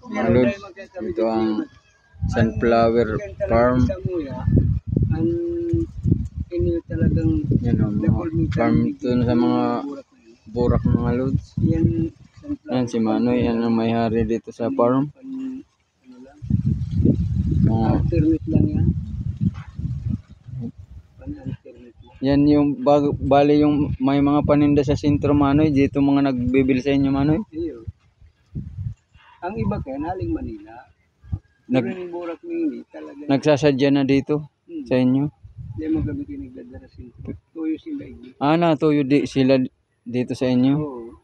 Mga lods, ito ang sunflower farm. Ang ini talagang Yan o, mga farm ito sa mga burak mga lods. Yan si Manoy, yan ang may-hari dito sa farm. Mga alternate lang yan. yan yung bali yung may mga paninda sa sentro Manoy, dito mga nagbibili sa inyo Manoy. Iyo. Ang iba kaya naling Manila. Pero yung burak ni talaga. Nagsasadya na dito sa inyo. Hindi mo gabi kinigdadara sentro. Tuyo sila igli. Natuyo sila dito sa inyo. Oo.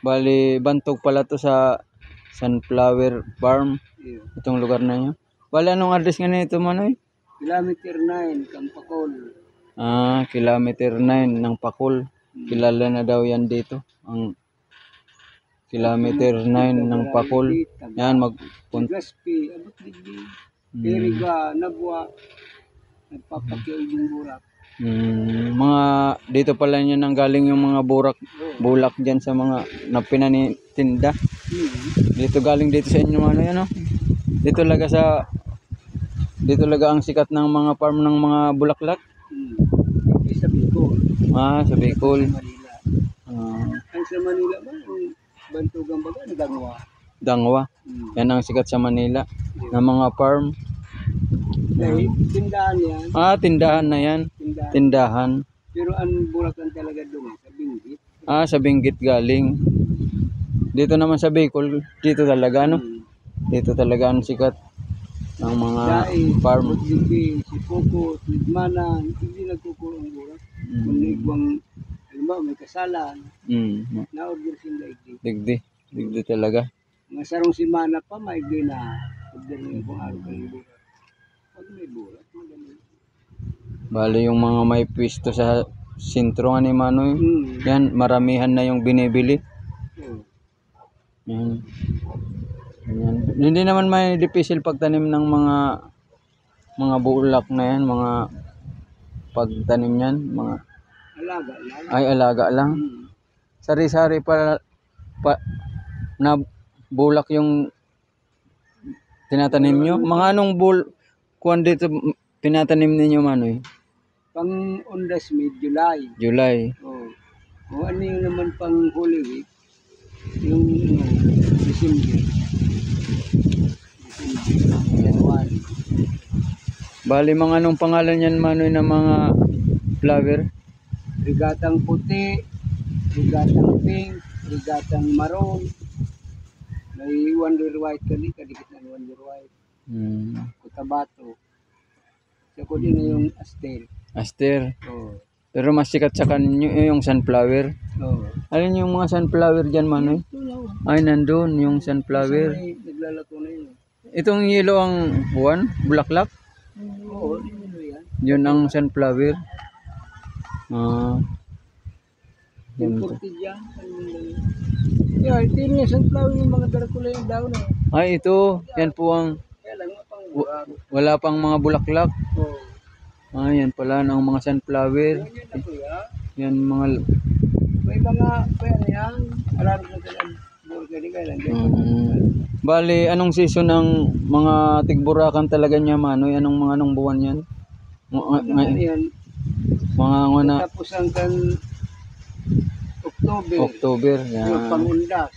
Bali bantog pala to sa sunflower farm. Iyo. Itong lugar na nyo. Bali anong address nga nito Manoy? Kilometer 9, Kampakol. Kilometer 9 ng Pakol. Kilala na daw yan dito. Ang kilometer 9 ng Pakol. Yan magpunta. Gaspi, abot digdi. Periga, Nabwa. Nagpapakiyaw yung burak. Mga dito pala niya nang galing yung mga bulak dyan sa mga napinanitinda. Dito galing dito sa inyo ano yan o. Dito laga ang sikat ng mga farm ng mga bulaklak. Sa Bicol. Sa Bicol. Manila. Ang sa Manila ba? Bantugang baga, Dangwa. Dangwa. Yan ang sikat sa Manila ng mga farm. Tindahan yan. Tindahan na yan. Tindahan. Pero ang Bulacan talaga doon, sa Benguet. Sa Benguet galing. Dito naman sa Bicol, dito talaga no. Dito talaga ang sikat ng mga farm. Si Coco, si Mana, hindi nagkukulong burak. Kung igwang, halimbawa may kasalan, na-order sila igdi. Digdi talaga. Mga sarong si Mana pa, maigdi na order niya kung araw kayo burak. Pag may burak, madali. Bali yung mga may pwesto sa sentro nga ni Manoy, yan, maramihan na yung binibili. Yan. Hindi naman may difficile pagtanim ng mga bulak na yan, mga pagtanim yan, mga alaga lang. Sari-sari pa na bulak yung tinatanim nyo. Mga anong kuwan dito pinatanim ninyo Manoy? Pang Ondas Mid, July. O ano yung naman pang Holy Week, yung December. January. Bali mga anong pangalan yan Manoy na mga flower? Rigatang puti, rigatang pink, rigatang maroon. May Wonder White kadikit ng Wonder White. Cotabato. Sa ko din yung Aster. Pero mas sikat sa kanyo yung sunflower. Alin yung mga sunflower dyan Manoy? Nandun yung sunflower. Naglalako na yun. Itong yellow ang buwan? Bulaklak? Oo, yun yan. Yun ang sunflower. Yung kurti dyan. Ito yung sunflower yung mga darakula yung daw na. Ito. Yan po ang wala pang mga bulaklak. Yan pala ng mga sunflower. Yan mga may mga yan. Alam ko sila. Bali, anong season ng mga tigburakan talaga niya Manoy? Anong buwan yan? Tapos hanggang October. Yan. Pangundas.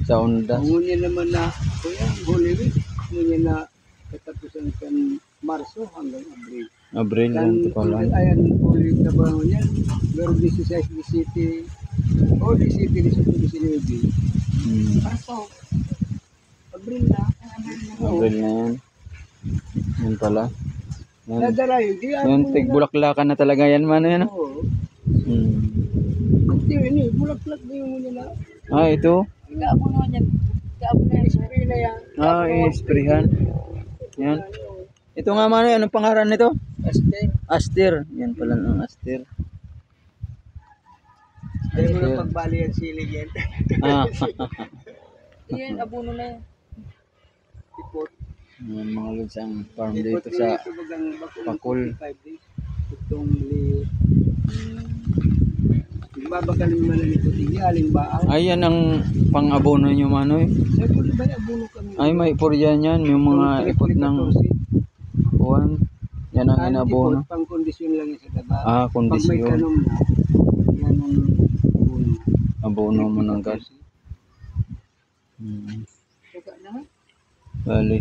Sa Ondas. Ngunyan naman na, Holy Week. Ngunyan na katapusan kan Marso hanggang Abril yan ito pala. Ayan, Holy Week na ba yan? Pero 16, 17, o 17, 19. Marso. Abril na. Abril na yan. Yan pala. Yan. Tigbulaklakan na talaga yan Manoy yan. Oo. Ini bulaklak na yung nila. Ito? Ikaabo naman yan. Ikaabo na yung spray na yan. I-sprayhan. Yan. Ito nga Manoy, anong pangalan nito? Aster. Yan pala ng Aster. Hindi mo na pagbali ang silig yan. Yan, abono na yan. Ipot. Yan mga lods ang farm dito sa Pakol. Itong babagaling man ang puti. Aling ba? Ay, yan ang pang-abono nyo, Manoy. Sa puti ba abuno kami? Ay, may puryan yan. Yung mga ipot ng buwan. Yan ang inabono. Pang kondisyon lang yan sa daba. Ah, Pag may kondisyon. kanom na, yan ang abuno. Abono mo ng gas. Saka na. Bali.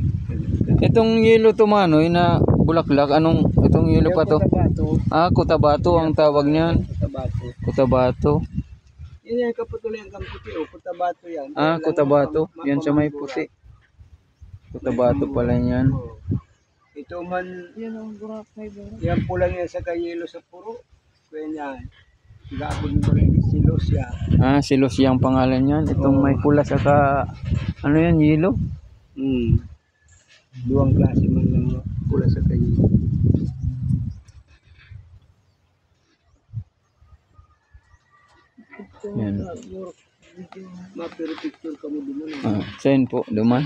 Itong yelo to, Manoy, na bulaklak. Anong, itong yelo pa to? Kutabato. Ah, kutabato ang tawag niyan. Kutabato. Kutabato. Yan yung kaputuloy ang kamputi. O, kutabato yan. Ah, kutabato. Yan sa may puti. Kutabato pala yan. Ito man, yan pulang yan sa kayelo sa puro. Kaya yan, gabon mo rin silos yan. Ah, silos yung pangalan yan. Itong may pula saka, ano yan, yelo? Duwang klase man lang no? Pula sa kayelo. Yan. Mapiro picture ka mo din. Ah, saan po? Duman?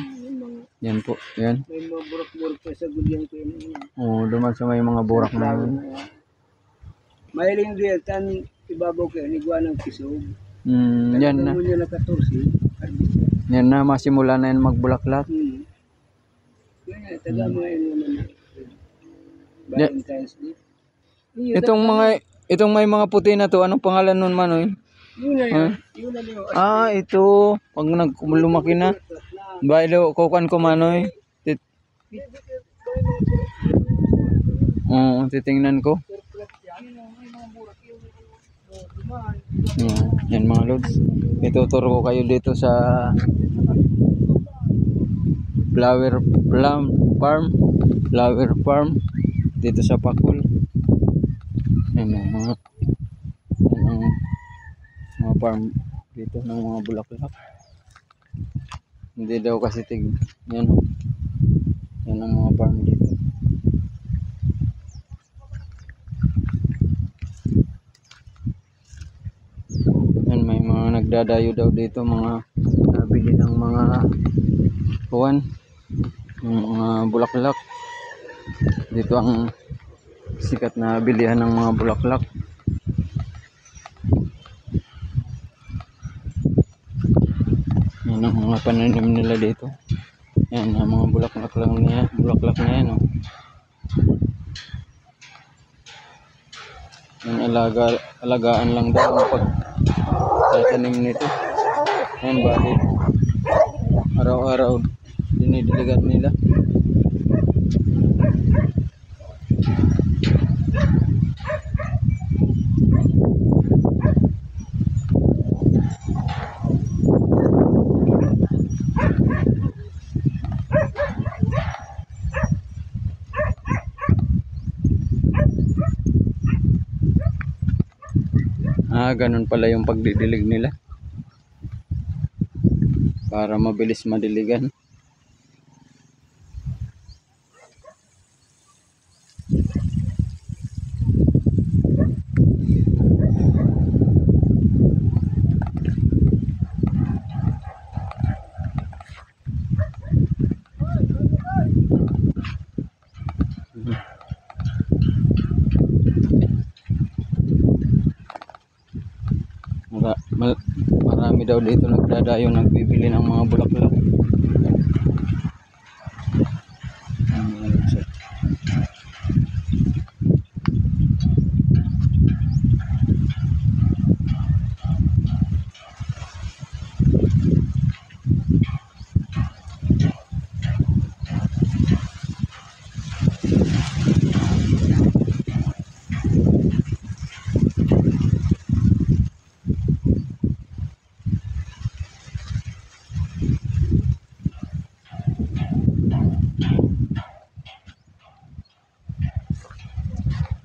Yan po. Yan. May mga burak-burak pa sa gulyang ko yun. Oo, duman sa may mga burak na yun. Mahiling real, tan ibabaw kayo, niguan ng kisog. Yan na. Kaya na 14, Yan na, masimula na yan magbulaklak. Kaya taga mga yun naman. Valentine's Day. Itong may mga puti na to, anong pangalan nun, Manoy? Yun na yun. Yun na yun. Ah, ito. Pag lumaki na. Bailo, kukuan ko, Manoy. Oo, titingnan ko. Yan mga lods. Ituturo ko kayo dito sa flower farm dito sa Pakul. Yan mga farm dito ng mga bulaklak. Hindi daw kasi yan ang mga farm dito. Yan, may mga nagdadayo daw dito, mga nabili ng mga mga bulaklak. Dito ang sikat na bilihan ng mga bulaklak. Yan ang mga pananim nila dito. Yan ang mga bulaklak na yan. Oh. Yan, alagaan lang daw ang pagtatanim nito. Yan, bali araw-araw dinidiligan nila. Ganun pala yung pagdidilig nila para mabilis madiligan. Marami daw dito nagdadayo, nagbibili ng mga bulaklak.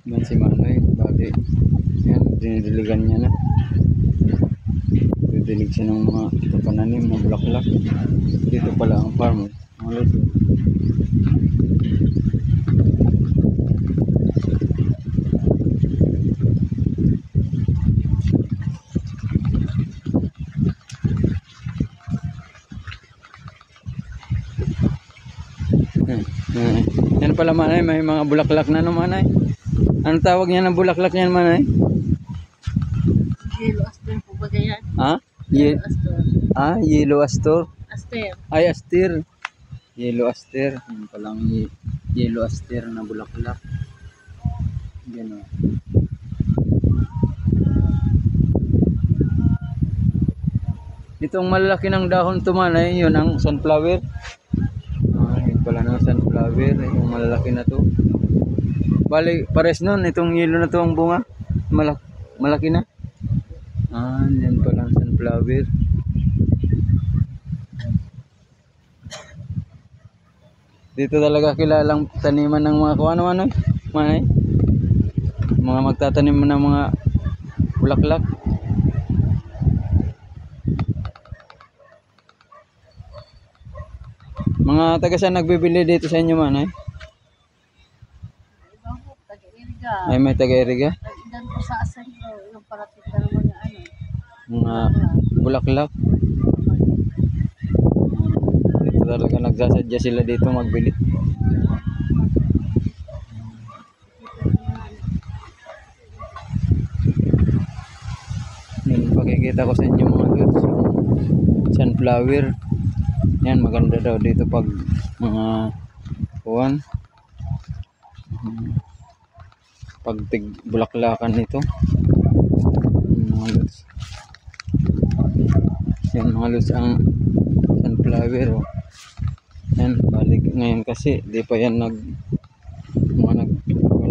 Yan si Manoy, bali yan, dinidiligan niya na. Didilig siya ng mga pananim na bulaklak. Dito pala ang farm, mga lods. Yan pala, Manay, may mga bulaklak na naman, Manay. Anong tawag niya ng bulaklak niyan, Manay? Yelo Ye Astor. Yellow Astor. Aster. Ay, Astir. Yellow Astir. Yan palang Yellow Astir na bulaklak. Yan o. Itong malalaki ng dahon tumanay, yun ang sunflower. Yun pala ng sunflower. Itong malalaki na to. Bali, pares nun. Itong yellow na to ang bunga. Malaki na. Yan pala ang sunflower. Dito talaga kilalang taniman ng mga kung ano-ano eh. Mga magtatanim ng mga bulaklak. Mga taga saan nagbibili dito sa inyo manay? Ibang po, taga-iriga. Ay, may taga-iriga? Diyan po sa Asentro, yung parating na naman yung ano. Mga bulaklak. Dito talaga nagsasadya sila dito magbili. Yan, pakikita ko sa inyo mga dudes. Sunflower. Yan, maganda daw dito pag mga kuwan. Pag bulaklakan nito. Yan, mga dudes. Yan mga dudes ang sunflower. Oh. Yan, balik ngayon kasi di pa yan wala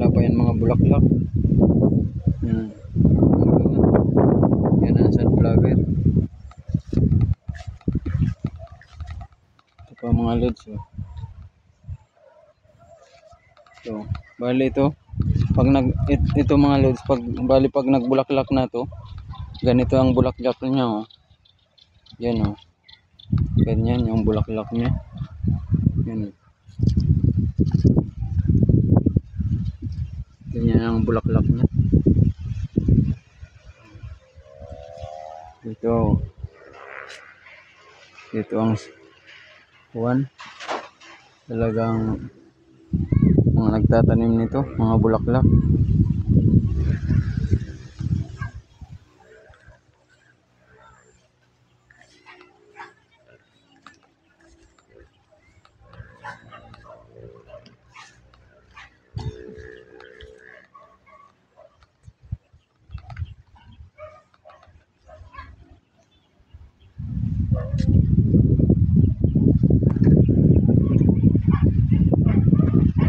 pa yan mga bulaklak. Yan. Yan ang sunflower. Ito pa mga lods. Oh. So, bali ito. Pag ito mga lods, pag nagbulaklak na to, ganito ang bulaklak niya. Oh. Yan oh. Ganyan yung bulaklak niya. Yan. Ganyan ang bulaklak niya. Dito ang kuwan. Talagang mga nagtatanim nito, mga bulaklak.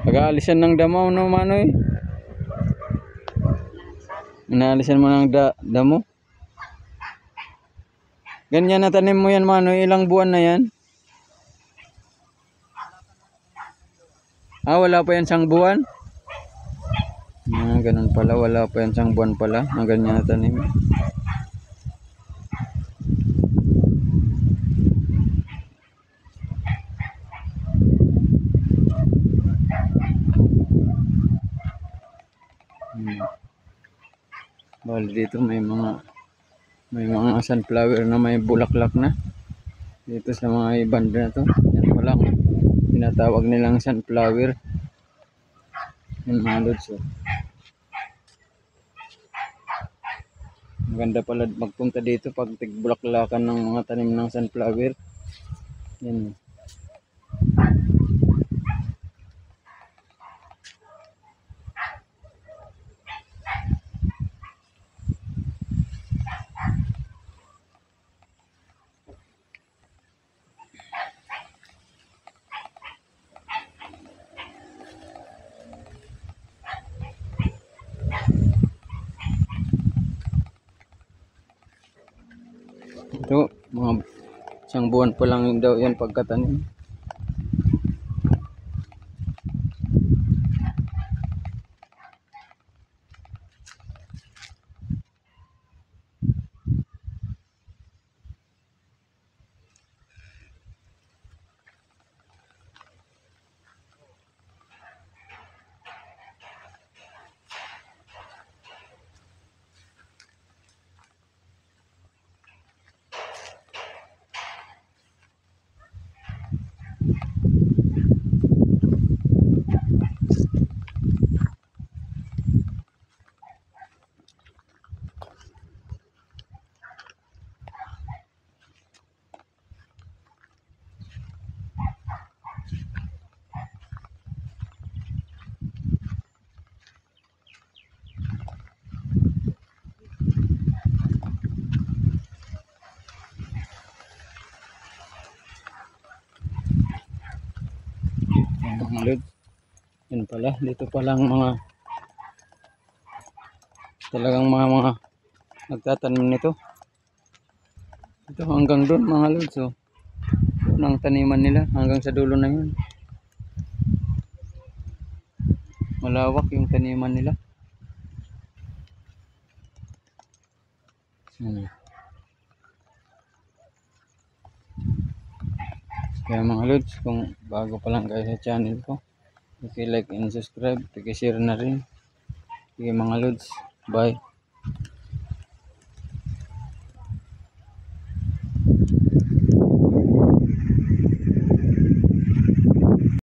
Pag-aalisan ng damo no manoy. Inaalisan mo ng damo. Ganyan na tanim mo yan manoy, ilang buwan na yan? Wala pa yan sang buwan? Ganun pala, wala pa yan sang buwan pala. Ang ganyan na tanim. Bali dito may mga sunflower na may bulaklak na. Dito sa mga banda na to. Yan pala. Tinatawag nilang sunflower. Yan mga lods. Oh. Maganda pala magpunta dito pag tigbulaklakan ng mga tanim ng sunflower. Yan. Ito, mga isang buwan pa lang daw yan pagkatanim. Ayan, mga lods. Yun pala, dito palang mga talagang mga nagtatanim nito. Ito hanggang doon mga lods. So, doon ang taniman nila hanggang sa dulo na yun. Malawak yung taniman nila. Kaya mga lods, kung bago pa lang kayo sa channel ko, like and subscribe, share na rin. Sige mga lods, bye.